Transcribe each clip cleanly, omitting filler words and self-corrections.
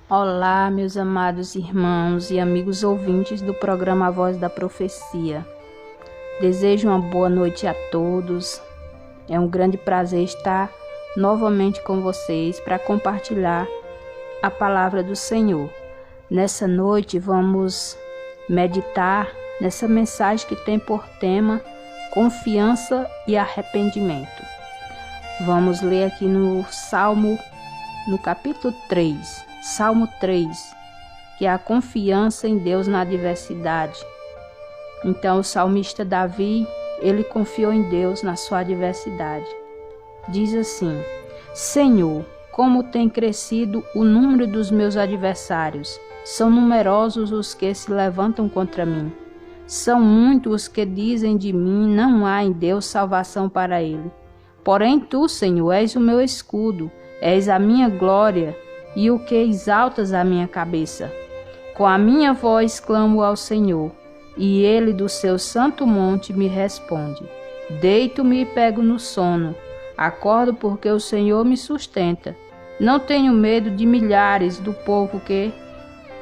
Olá, meus amados irmãos e amigos ouvintes do programa A Voz da Profecia. Desejo uma boa noite a todos. É um grande prazer estar novamente com vocês para compartilhar a palavra do Senhor. Nessa noite vamos meditar nessa mensagem que tem por tema confiança e arrependimento. Vamos ler aqui no capítulo 3, Salmo 3, que é a confiança em Deus na adversidade. Então o salmista Davi, ele confiou em Deus na sua adversidade. Diz assim: Senhor, como tem crescido o número dos meus adversários, são numerosos os que se levantam contra mim. São muitos os que dizem de mim, não há em Deus salvação para ele. Porém tu, Senhor, és o meu escudo, és a minha glória e o que exaltas a minha cabeça. Com a minha voz clamo ao Senhor, e ele do seu santo monte me responde. Deito-me e pego no sono, acordo porque o Senhor me sustenta. Não tenho medo de milhares do povo que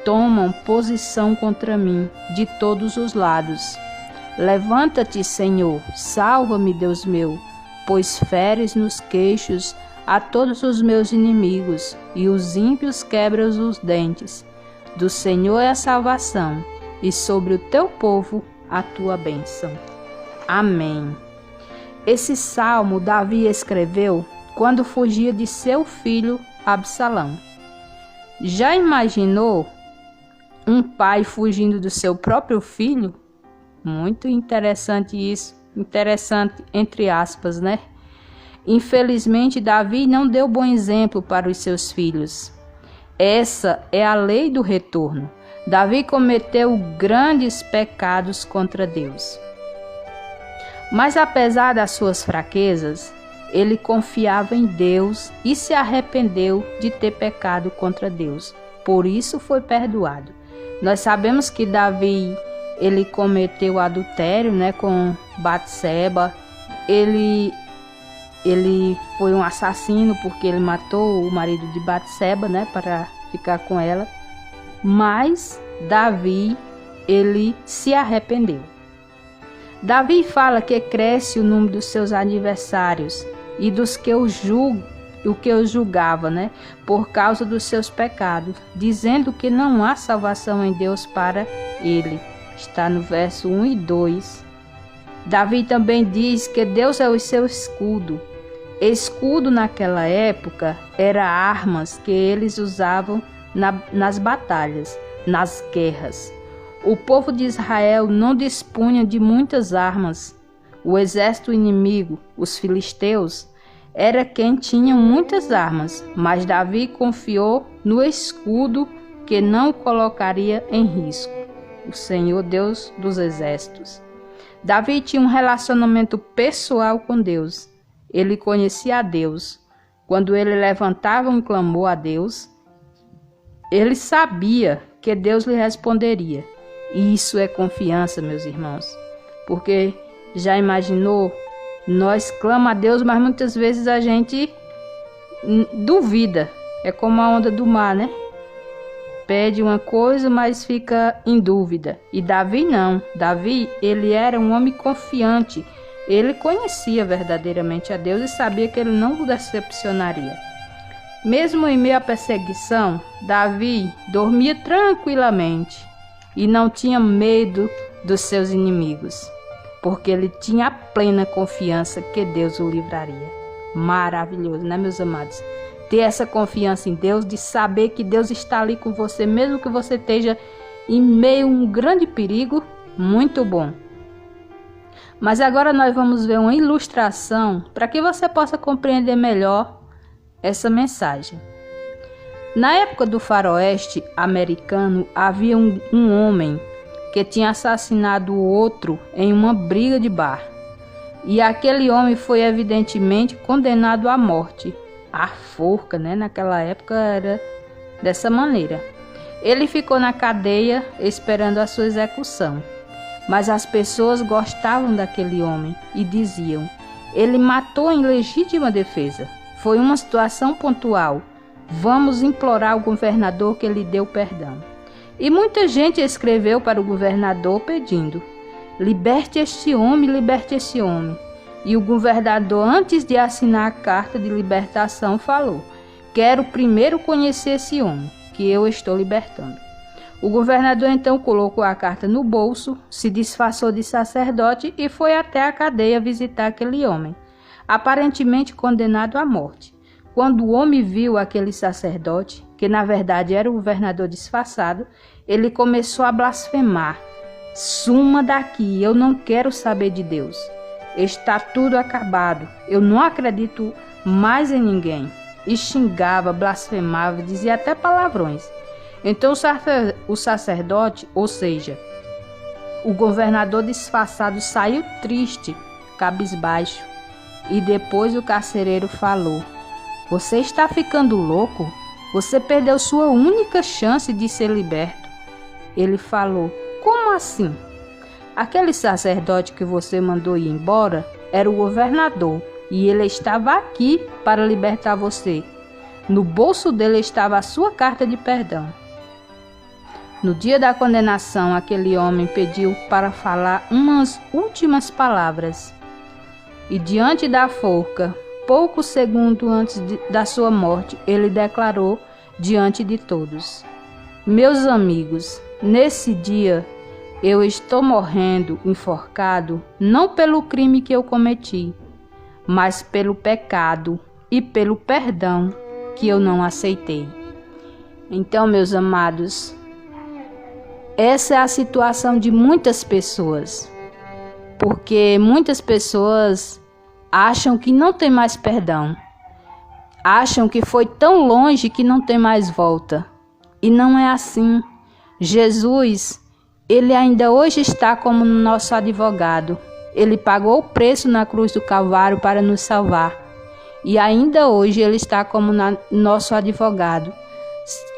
tomam posição contra mim de todos os lados. Levanta-te, Senhor, salva-me, Deus meu, pois feres nos queixos a todos os meus inimigos, e os ímpios quebram os dentes. Do Senhor é a salvação, e sobre o teu povo a tua bênção. Amém. Esse salmo Davi escreveu quando fugia de seu filho Absalão. Já imaginou um pai fugindo do seu próprio filho? Muito interessante isso. Interessante entre aspas, né? Infelizmente, Davi não deu bom exemplo para os seus filhos. Essa é a lei do retorno. Davi cometeu grandes pecados contra Deus. Mas apesar das suas fraquezas, ele confiava em Deus e se arrependeu de ter pecado contra Deus. Por isso foi perdoado. Nós sabemos que Davi, ele cometeu adultério, né, com Batseba. Ele foi um assassino porque ele matou o marido de Batseba, né, para ficar com ela. Mas Davi, ele se arrependeu. Davi fala que cresce o número dos seus adversários e dos que o que julgava, né, por causa dos seus pecados, dizendo que não há salvação em Deus para ele. Está no verso 1 e 2. Davi também diz que Deus é o seu escudo. Escudo naquela época era armas que eles usavam nas batalhas, nas guerras. O povo de Israel não dispunha de muitas armas. O exército inimigo, os filisteus, era quem tinha muitas armas, mas Davi confiou no escudo que não o colocaria em risco, o Senhor Deus dos exércitos. Davi tinha um relacionamento pessoal com Deus. Ele conhecia a Deus. Quando ele levantava um clamor a Deus, ele sabia que Deus lhe responderia. E isso é confiança, meus irmãos. Porque já imaginou? Nós clamamos a Deus, mas muitas vezes a gente duvida. É como a onda do mar, né? Pede uma coisa, mas fica em dúvida. E Davi não. Davi, ele era um homem confiante. Ele conhecia verdadeiramente a Deus e sabia que ele não o decepcionaria. Mesmo em meio à perseguição, Davi dormia tranquilamente e não tinha medo dos seus inimigos, porque ele tinha a plena confiança que Deus o livraria. Maravilhoso, né, meus amados? Ter essa confiança em Deus, de saber que Deus está ali com você, mesmo que você esteja em meio a um grande perigo, muito bom. Mas agora nós vamos ver uma ilustração para que você possa compreender melhor essa mensagem. Na época do faroeste americano, havia um homem que tinha assassinado o outro em uma briga de bar. E aquele homem foi evidentemente condenado à morte. A forca, né? Naquela época era dessa maneira. Ele ficou na cadeia esperando a sua execução. Mas as pessoas gostavam daquele homem e diziam: ele matou em legítima defesa. Foi uma situação pontual. Vamos implorar ao governador que lhe dê o perdão. E muita gente escreveu para o governador pedindo: liberte este homem, liberte este homem. E o governador, antes de assinar a carta de libertação, falou: quero primeiro conhecer esse homem, que eu estou libertando. O governador então colocou a carta no bolso, se disfarçou de sacerdote e foi até a cadeia visitar aquele homem, aparentemente condenado à morte. Quando o homem viu aquele sacerdote, que na verdade era o governador disfarçado, ele começou a blasfemar: suma daqui, eu não quero saber de Deus. Está tudo acabado, eu não acredito mais em ninguém. E xingava, blasfemava, dizia até palavrões. Então o sacerdote, ou seja, o governador disfarçado, saiu triste, cabisbaixo. E depois o carcereiro falou: você está ficando louco? Você perdeu sua única chance de ser liberto. Ele falou: como assim? Aquele sacerdote que você mandou ir embora era o governador e ele estava aqui para libertar você. No bolso dele estava a sua carta de perdão. No dia da condenação, aquele homem pediu para falar umas últimas palavras. E diante da forca, poucos segundos antes da sua morte, ele declarou diante de todos: meus amigos, nesse dia eu estou morrendo enforcado, não pelo crime que eu cometi, mas pelo pecado e pelo perdão que eu não aceitei. Então, meus amados, essa é a situação de muitas pessoas, porque muitas pessoas acham que não tem mais perdão, acham que foi tão longe que não tem mais volta. E não é assim. Jesus, ele ainda hoje está como nosso advogado. Ele pagou o preço na cruz do Calvário para nos salvar. E ainda hoje ele está como nosso advogado.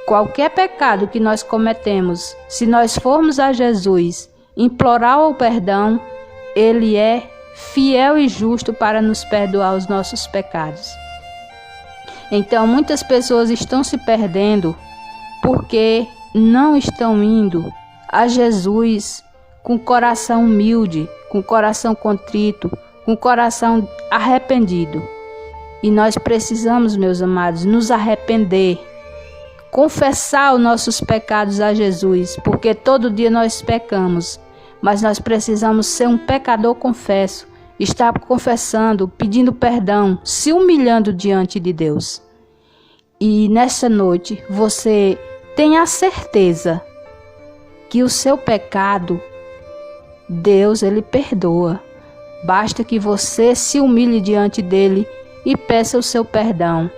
Qualquer pecado que nós cometemos, se nós formos a Jesus implorar o perdão, ele é fiel e justo para nos perdoar os nossos pecados. Então, muitas pessoas estão se perdendo porque não estão indo a Jesus com coração humilde, com coração contrito, com coração arrependido. E nós precisamos, meus amados, nos arrepender, confessar os nossos pecados a Jesus, porque todo dia nós pecamos, mas nós precisamos ser um pecador confesso, estar confessando, pedindo perdão, se humilhando diante de Deus. E nessa noite você tenha a certeza que o seu pecado, Deus, ele perdoa. Basta que você se humilhe diante dele e peça o seu perdão.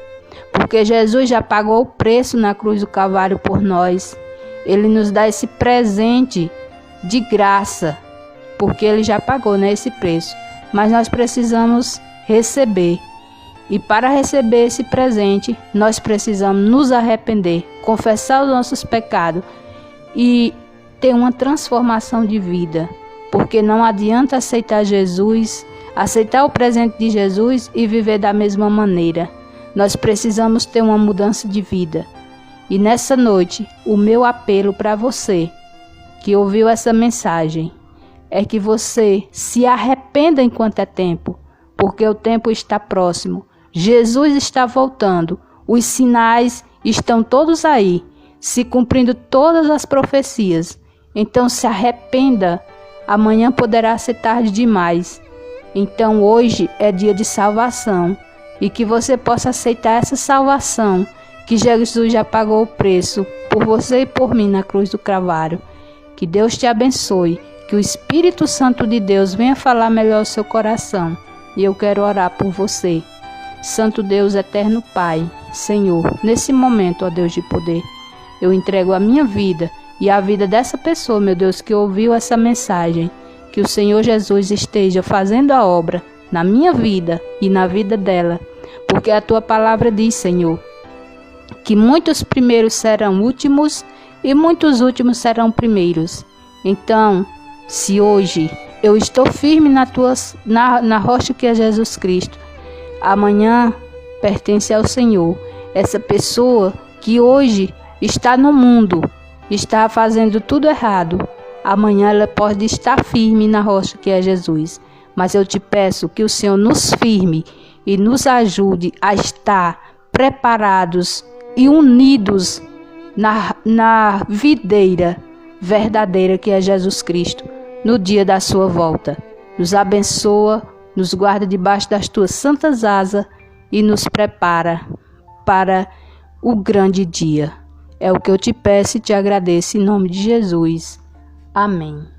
Porque Jesus já pagou o preço na cruz do Calvário por nós. Ele nos dá esse presente de graça, porque ele já pagou, né, esse preço. Mas nós precisamos receber. E para receber esse presente, nós precisamos nos arrepender, confessar os nossos pecados e ter uma transformação de vida. Porque não adianta aceitar Jesus, aceitar o presente de Jesus e viver da mesma maneira. Nós precisamos ter uma mudança de vida. E nessa noite, o meu apelo para você que ouviu essa mensagem é que você se arrependa enquanto é tempo, porque o tempo está próximo. Jesus está voltando. Os sinais estão todos aí, se cumprindo todas as profecias. Então se arrependa. Amanhã poderá ser tarde demais. Então hoje é dia de salvação. E que você possa aceitar essa salvação, que Jesus já pagou o preço por você e por mim na cruz do Calvário. Que Deus te abençoe, que o Espírito Santo de Deus venha falar melhor ao seu coração. E eu quero orar por você. Santo Deus, eterno Pai, Senhor, nesse momento, ó Deus de poder, eu entrego a minha vida e a vida dessa pessoa, meu Deus, que ouviu essa mensagem. Que o Senhor Jesus esteja fazendo a obra na minha vida e na vida dela, porque a tua palavra diz, Senhor, que muitos primeiros serão últimos e muitos últimos serão primeiros. Então, se hoje eu estou firme na rocha que é Jesus Cristo, amanhã pertence ao Senhor. essa pessoa que hoje está no mundo, está fazendo tudo errado, amanhã ela pode estar firme na rocha que é Jesus. Mas eu te peço que o Senhor nos firme e nos ajude a estar preparados e unidos na videira verdadeira que é Jesus Cristo, no dia da sua volta. Nos abençoa, nos guarda debaixo das tuas santas asas e nos prepara para o grande dia. É o que eu te peço e te agradeço em nome de Jesus. Amém.